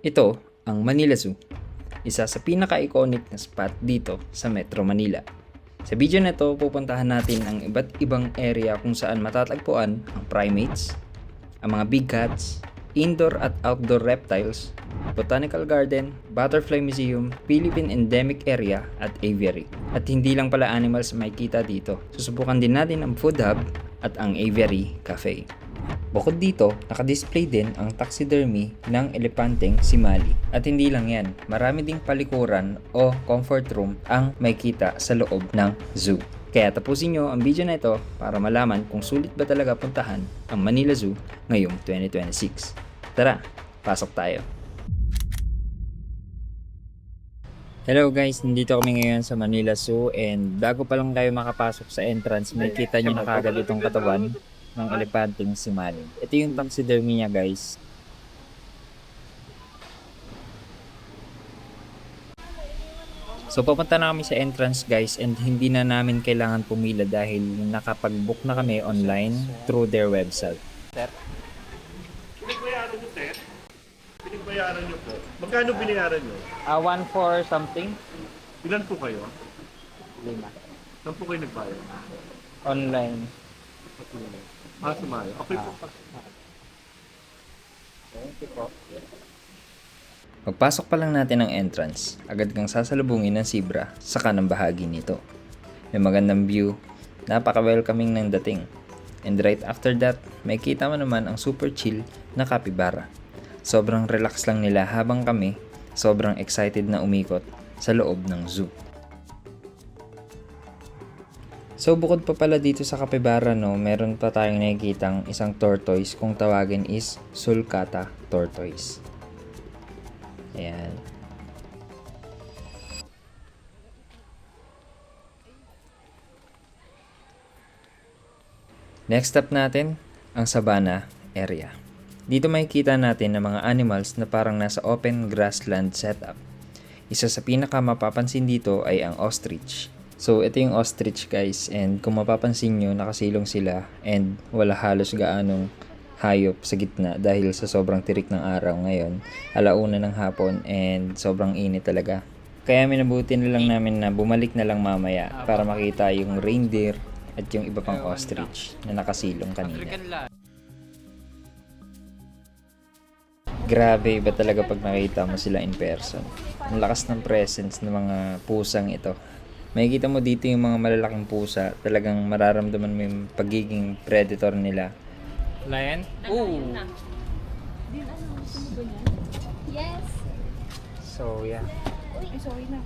Ito ang Manila Zoo, isa sa pinaka-iconic na spot dito sa Metro Manila. Sa video na ito, pupuntahan natin ang iba't ibang area kung saan matatagpuan ang primates, ang mga big cats, indoor at outdoor reptiles, botanical garden, butterfly museum, Philippine endemic area at aviary. At hindi lang pala animals makikita dito. Susubukan din natin ang food hub at ang aviary cafe. Bukod dito, nakadisplay din ang taxidermy ng elepanteng si Mali. At hindi lang yan, marami ding palikuran o comfort room ang makikita sa loob ng zoo. Kaya tapusin nyo ang video na ito para malaman kung sulit ba talaga puntahan ang Manila Zoo ngayong 2026. Tara, pasok tayo! Hello guys, nandito kami ngayon sa Manila Zoo and bago pa lang tayo makapasok sa entrance, makikita nyo na kagad itong katawan ng elepanteng si Mali. Ito yung taxidermy niya guys. So papunta na kami sa entrance guys and hindi na namin kailangan pumila dahil nakapag-book na kami online through their website. Sir? Binayaran nyo, sir? Binayaran nyo po. Magkano binayaran nyo? One for something? Ilan po kayo? 5. Saan po kayo nagbayad? Online. Sumayo. Okay po. Thank you po. Pagpasok pa lang natin ng entrance, agad kang sasalubungin ng zebra sa kanang bahagi nito. May magandang view, napaka-welcoming ng dating. And right after that, may kita mo naman ang super chill na capybara. Sobrang relax lang nila habang kami sobrang excited na umikot sa loob ng zoo. So bukod pa pala dito sa capybara meron pa tayong nakikitang isang tortoise kung tawagin is sulcata tortoise. Ayan. Next up natin, ang savanna area. Dito makikita natin ng mga animals na parang nasa open grassland setup. Isa sa pinaka mapapansin dito ay ang ostrich. So ito yung ostrich guys and kung mapapansin nyo nakasilong sila and wala halos gaanong hayop sa gitna dahil sa sobrang tirik ng araw ngayon, alauna ng hapon and sobrang init talaga. Kaya minabuti na lang namin na bumalik na lang mamaya para makita yung reindeer at yung iba pang ostrich na nakasilong kanina. Grabe, iba talaga pag nakita mo sila in person. Ang lakas ng presence ng mga pusang ito. Makikita mo dito yung mga malalaking pusa, talagang mararamdaman mo yung pagiging predator nila. Lion? Ooh! Yes. So, yeah. Ay, sorry na.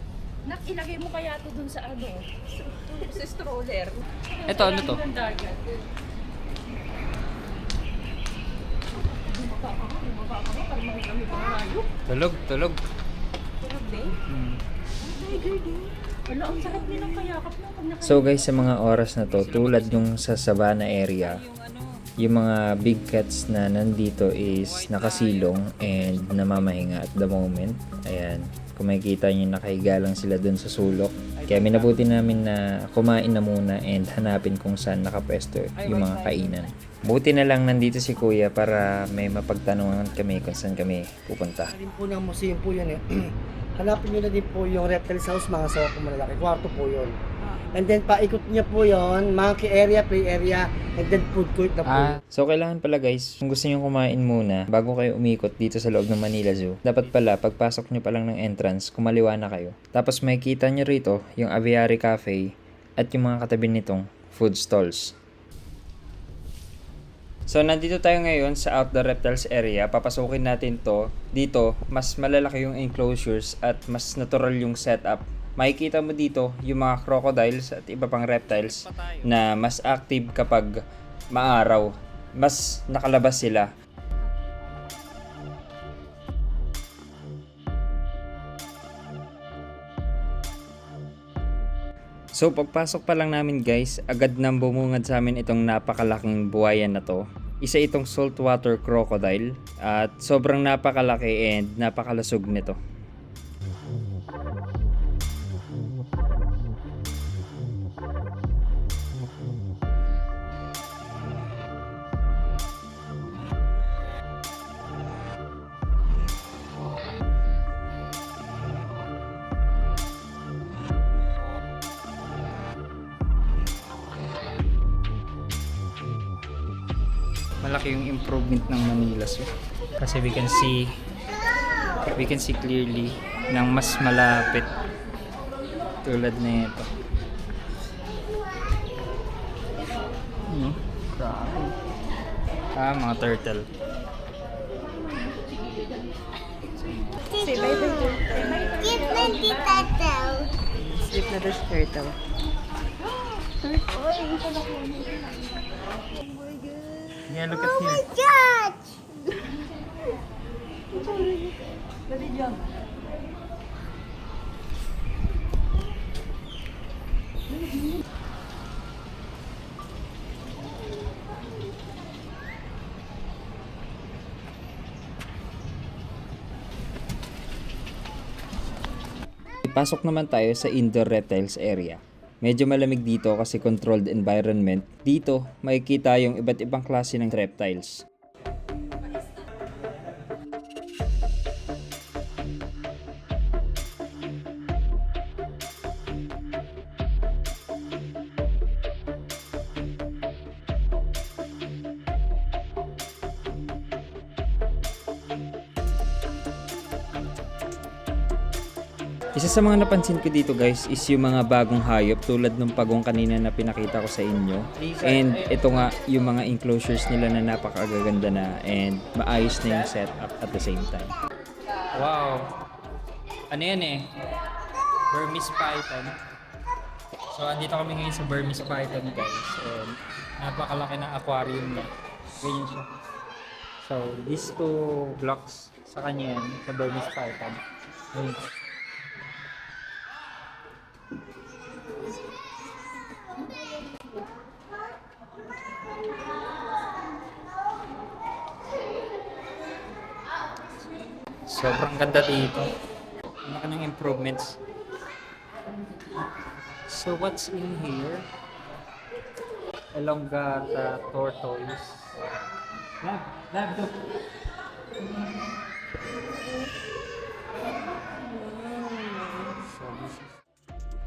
Nak, ilagay mo kaya ito dun sa ano? Sa stroller. Ito, ano to? Tulog, tulog. Tulog day? Tiger day. Wala, ang sarap nilang kayakap na pag nakain. So guys, sa mga oras na to, tulad yung sa Savannah area, yung mga big cats na nandito is nakasilong and namamahinga at the moment. Ayan, kung makikita nyo, nakahiga lang sila dun sa sulok. Kaya minabuti namin na kumain na muna and hanapin kung saan nakapwesto yung mga kainan. Buti na lang nandito si Kuya para may mapagtanungan kami kung saan kami pupunta. Rin po ng museum po yun eh. Hanapin nyo na din po yung reptiles house, mga sawa po malalaki. Kwarto po yun. And then paikot niya po yun, monkey area, play area, and then food court na po. So kailangan pala guys, kung gusto nyo kumain muna bago kayo umikot dito sa loob ng Manila Zoo, dapat pala pagpasok nyo pa lang ng entrance, kumaliwa na kayo. Tapos makikita nyo rito yung aviary cafe at yung mga katabi nitong food stalls. So nandito tayo ngayon sa outdoor reptiles area. Papasukin natin to. Dito, mas malalaki yung enclosures at mas natural yung setup. Makikita mo dito yung mga crocodiles at iba pang reptiles na mas active kapag maaraw. Mas nakalabas sila. So pagpasok pa lang namin guys, agad nang bumungad sa amin itong napakalaking buhayan na to. Isa itong saltwater crocodile at sobrang napakalaki and napakalusog nito. malaki yung improvement ng Manila Zoo. Kasi we can see clearly ng mas malapit tulad na ito. Grabe. Mga turtle. Say bye-bye turtle. Give me the turtle. Sleep na this turtle. Yeah, look at Oh my here. God! Ipasok naman tayo sa indoor reptiles area. Medyo malamig dito kasi controlled environment. Dito, makikita yung iba't ibang klase ng reptiles. Isa sa mga napansin ko dito guys is yung mga bagong hayop tulad ng pagong kanina na pinakita ko sa inyo. And ito nga yung mga enclosures nila na napakagaganda na and maayos na yung setup at the same time. Wow! Ano yan eh? Burmese python. So andito kami ngayon sa Burmese python guys. And napakalaki ng aquarium niya. Ganyan siya. So these two blocks sa kanya yan, sa Burmese python. Ganyan. Sobrang ganda dito. Ang laki ng improvements. So what's in here? Elongata tortoise. Lab, go.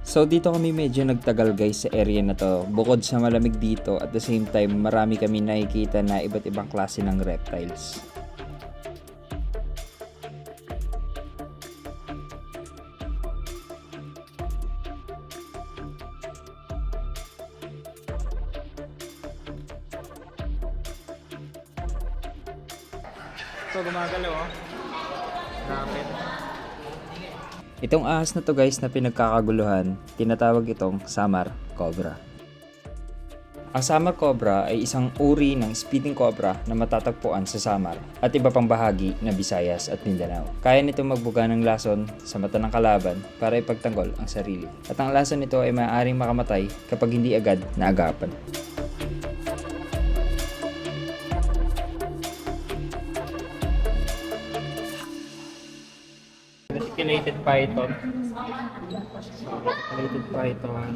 So dito kami medyo nagtagal guys sa area na to. Bukod sa malamig dito, at the same time marami kami nakikita na iba't ibang klase ng reptiles. Ito gumagalaw oh. Rapid. Itong ahas na to guys na pinagkakaguluhan, tinatawag itong Samar Cobra. Ang Samar Cobra ay isang uri ng speeding cobra na matatagpuan sa Samar at iba pang bahagi ng Visayas at Mindanao. Kaya nito magbuga ng lason sa mata ng kalaban para ipagtanggol ang sarili. At ang lason nito ay maaaring makamatay kapag hindi agad naagapan. Reticulated python. Reticulated python.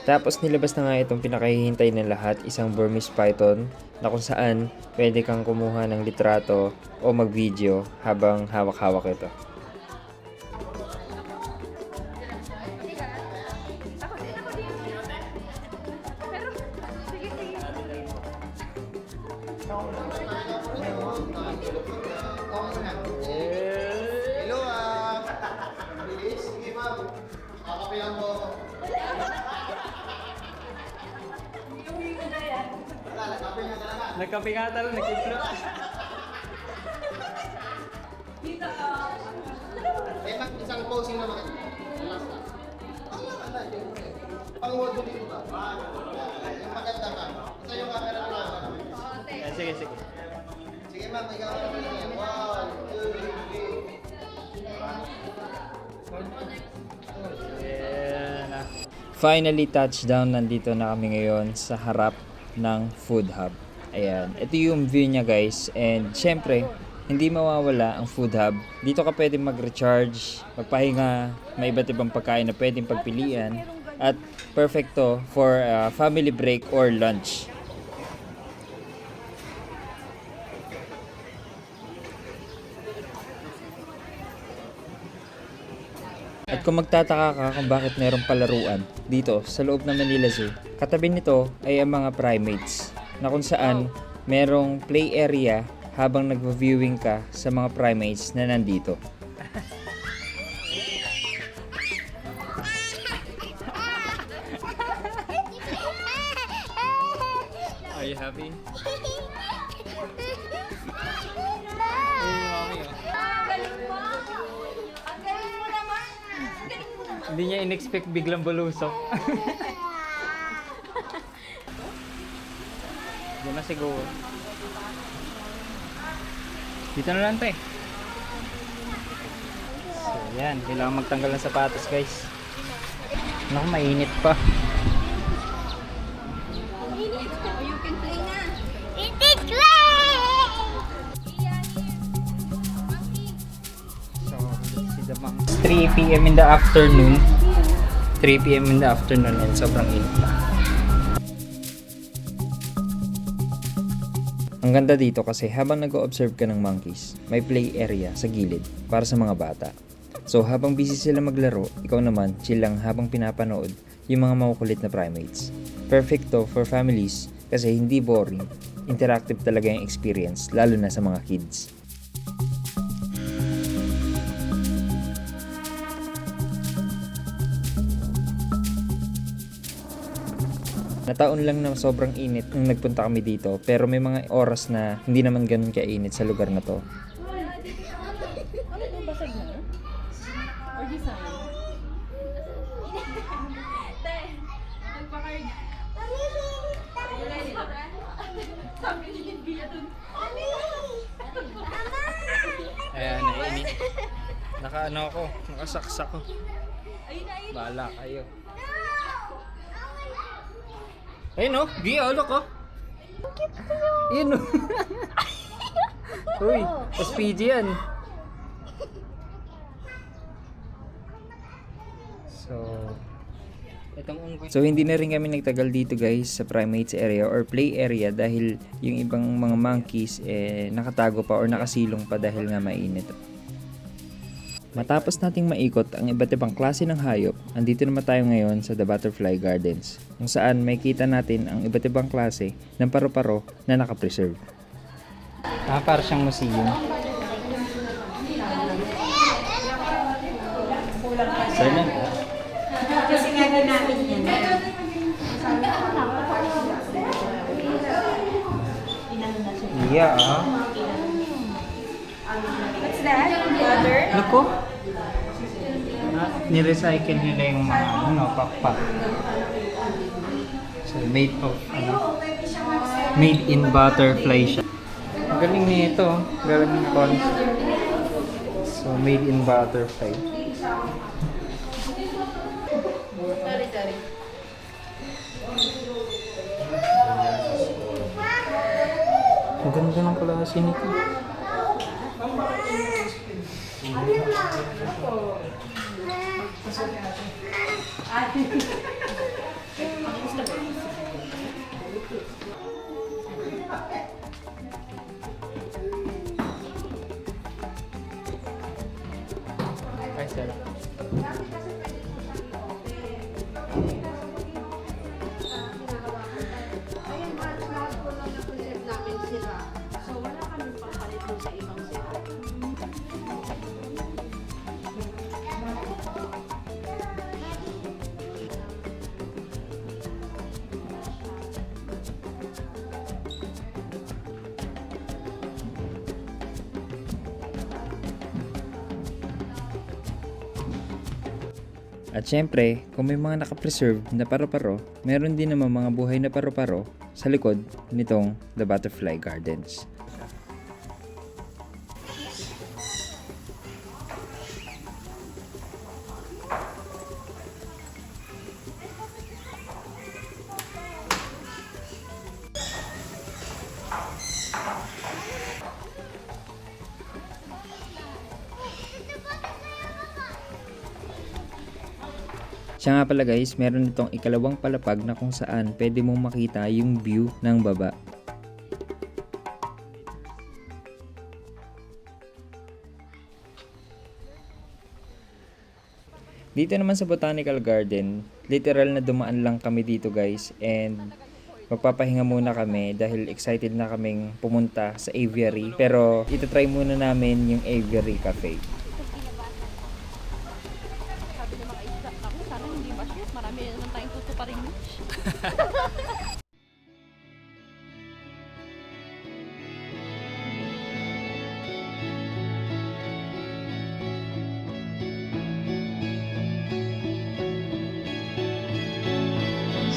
Tapos nilabas na nga itong pinakahihintay ng lahat, isang Burmese python na kung saan pwede kang kumuha ng litrato o mag-video habang hawak-hawak ito. Hello bilis, sige ma'am. Kakapihan mo. Nagkape nga talo, nag-inflow. Isang posing naman. Pang-word dito ba? Yung maganda ka. Ito yung camera ko lang. Sige. Sige ma'am, ikaw ang pili. 1, 2, 3. Yeah, Finally touchdown, nandito na kami ngayon sa harap ng food hub. Ayan, ito yung view niya guys, and syempre, hindi mawawala ang food hub. Dito ka pwede mag-recharge, magpahinga, may iba't ibang pagkain na pwedeng pagpilian, at perfecto for family break or lunch. At kung magtataka ka kung bakit mayroong palaruan dito sa loob ng Manila Zoo, katabi nito ay ang mga primates na kung saan merong play area habang nagva-viewing ka sa mga primates na nandito. Are you happy? Hindi niya in-expect biglang bulusok. Diyan na siguro. Dito na lang te. So yan, kailangan magtanggal ng sapatos guys. Naku, mainit pa. It is great! So, see the monk. 3 p.m. in the afternoon. 3 p.m. in the afternoon and sobrang init pa. Ang ganda dito kasi habang nag-o-observe ka ng monkeys, may play area sa gilid para sa mga bata. So habang busy sila maglaro, ikaw naman chill lang habang pinapanood yung mga makukulit na primates. Perfecto for families kasi hindi boring. Interactive talaga yung experience, lalo na sa mga kids. Nataon lang na sobrang init nung nagpunta kami dito, pero may mga oras na hindi naman ganun kainit sa lugar na to. Ano yung basag na? Or design? Ayan, nainit. Nakaano ako, nakasaksak ko. Bahala kayo. Ayun o, di alok ko. Ayun o. Uy, SPG yan. So hindi na rin kami nagtagal dito guys sa primates area or play area dahil yung ibang mga monkeys nakatago pa or nakasilong pa dahil nga mainit. Matapos nating maikot ang iba't ibang klase ng hayop, andito naman tayo ngayon sa The Butterfly Gardens, kung saan may kita natin ang iba't ibang klase ng paru-paro na nakapreserve. Para siyang museum. Sana. Kasi nga namin yan. Yeah, What's that? Water? Naku. Ni-recycle nila yung mga pakpak. So made of made in butterfly siya. Ang galing nito, galing ng concept. So made in butterfly. Sorry. Ang ganda ng klase nito. Ay, sir. At syempre, kung may mga nakapreserve na paru-paro, meron din naman mga buhay na paru-paro sa likod nitong The Butterfly Gardens. Siya nga pala guys, meron itong ikalawang palapag na kung saan pwede mong makita yung view ng baba. Dito naman sa Botanical Garden, literal na dumaan lang kami dito guys, and magpapahinga muna kami dahil excited na kaming pumunta sa aviary. Pero itatry muna namin yung aviary cafe. Sabi ng mga isda, ako sana hindi ma-shoot. Marami naman tayong tutuparing niche.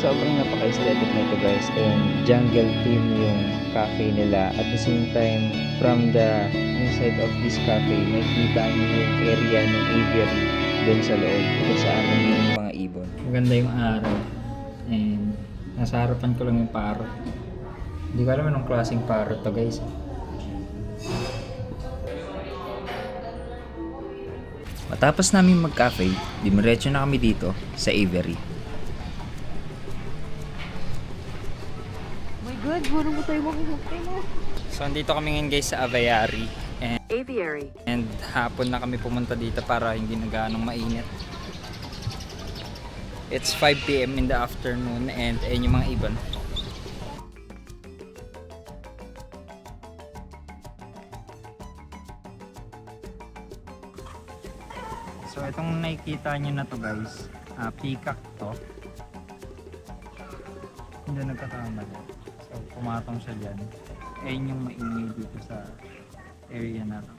Sobrang napaka-aesthetic nito guys, and jungle theme yung cafe nila. At the same time, from the inside of this cafe, makikita nyo yung area ng aviary doon sa loob kung saan yung mga ibon. Maganda yung araw, and nasa harapan ko lang yung parrot. Hindi ko alam anong klaseng parrot to guys. Matapos namin mag-cafe, dimiretso na kami dito sa aviary. My God, puro mo tayo makikita mo. So, andito kami ngayon guys sa aviary. And hapon na kami pumunta dito para hindi na gaanong mainit. It's 5 PM in the afternoon, and ayun yung mga ibon. So, itong nakikita nyo na to guys, peacock to. Hindi nagkakamali. So, pumatong siya dyan. Ayun yung maingay dito sa area na to.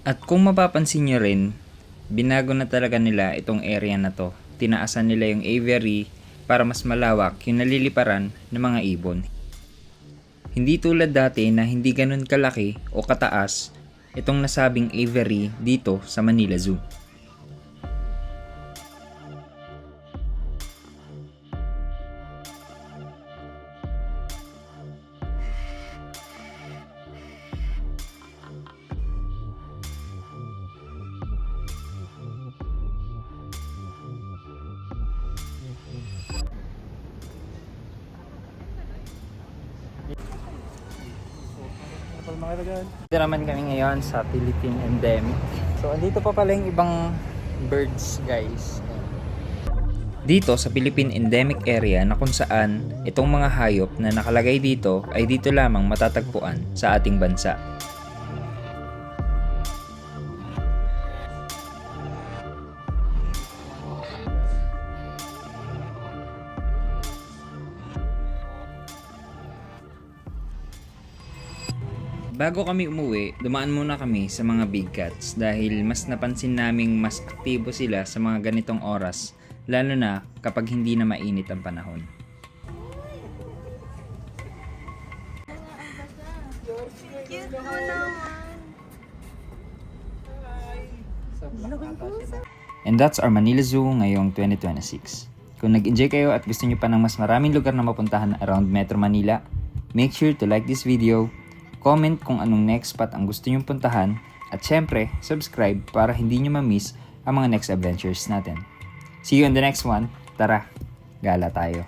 At kung mapapansin nyo rin, binago na talaga nila itong area na to. Tinaasan nila yung aviary para mas malawak yung naliliparan ng mga ibon. Hindi tulad dati na hindi ganun kalaki o kataas itong nasabing aviary dito sa Manila Zoo. Dito naman kami ngayon sa Philippine Endemic. So, andito pa pala yung ibang birds, guys. Dito sa Philippine Endemic Area na kung saan itong mga hayop na nakalagay dito ay dito lamang matatagpuan sa ating bansa. Bago kami umuwi, dumaan muna kami sa mga big cats dahil mas napansin naming mas aktibo sila sa mga ganitong oras, lalo na kapag hindi na mainit ang panahon. And that's our Manila Zoo ngayong 2026. Kung nag-enjoy kayo at gusto nyo pa ng mas maraming lugar na mapuntahan around Metro Manila, make sure to like this video, comment kung anong next spot ang gusto nyong puntahan, at syempre, subscribe para hindi nyo ma-miss ang mga next adventures natin. See you in the next one. Tara, gala tayo.